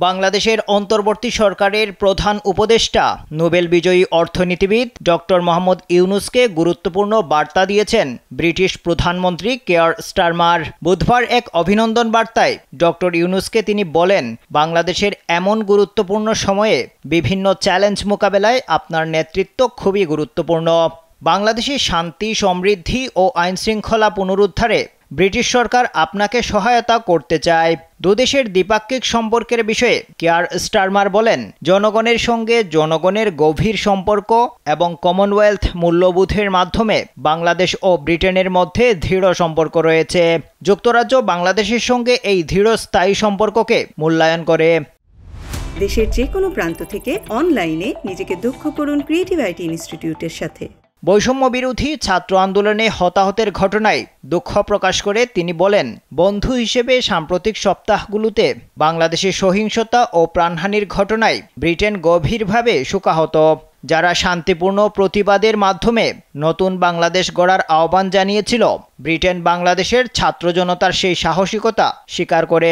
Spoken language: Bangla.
বাংলাদেশের অন্তর্বর্তী সরকারের প্রধান উপদেষ্টা নোবেল বিজয়ী অর্থনীতিবিদ ডক্টর মোহাম্মদ ইউনূসকে গুরুত্বপূর্ণ বার্তা দিয়েছেন ব্রিটিশ প্রধানমন্ত্রী কেয়ার স্টারমার। বুধবার এক অভিনন্দন বার্তায় ডক্টর ইউনূসকে তিনি বলেন, বাংলাদেশের এমন গুরুত্বপূর্ণ সময়ে বিভিন্ন চ্যালেঞ্জ মোকাবেলায় আপনার নেতৃত্ব খুবই গুরুত্বপূর্ণ। বাংলাদেশের শান্তি, সমৃদ্ধি ও আইনশৃঙ্খলা পুনরুদ্ধারে ব্রিটিশ সরকার আপনাকে সহায়তা করতে চায়। দুদেশের দ্বিপাক্ষিক সম্পর্কের বিষয়ে কেয়ার স্টারমার বলেন, জনগণের সঙ্গে জনগণের গভীর সম্পর্ক এবং কমনওয়েলথ মূল্যবোধের মাধ্যমে বাংলাদেশ ও ব্রিটেনের মধ্যে দৃঢ় সম্পর্ক রয়েছে। যুক্তরাজ্য বাংলাদেশের সঙ্গে এই দৃঢ় স্থায়ী সম্পর্ককে মূল্যায়ন করে। দেশের যে কোনো প্রান্ত থেকে অনলাইনে নিজেকে দক্ষ করুন ক্রিয়েটিভ আইটি ইনস্টিটিউটের সাথে। বৈষম্য বিরোধী ছাত্র আন্দোলনে হতাহতের ঘটনায় দুঃখ প্রকাশ করে তিনি বলেন, বন্ধু হিসেবে সাম্প্রতিক সপ্তাহগুলোতে বাংলাদেশের সহিংসতা ও প্রাণহানির ঘটনায় ব্রিটেন গভীরভাবে শোকাহত। যারা শান্তিপূর্ণ প্রতিবাদের মাধ্যমে নতুন বাংলাদেশ গড়ার আহ্বান জানিয়েছিল, ব্রিটেন বাংলাদেশের ছাত্র জনতার সেই সাহসিকতা স্বীকার করে।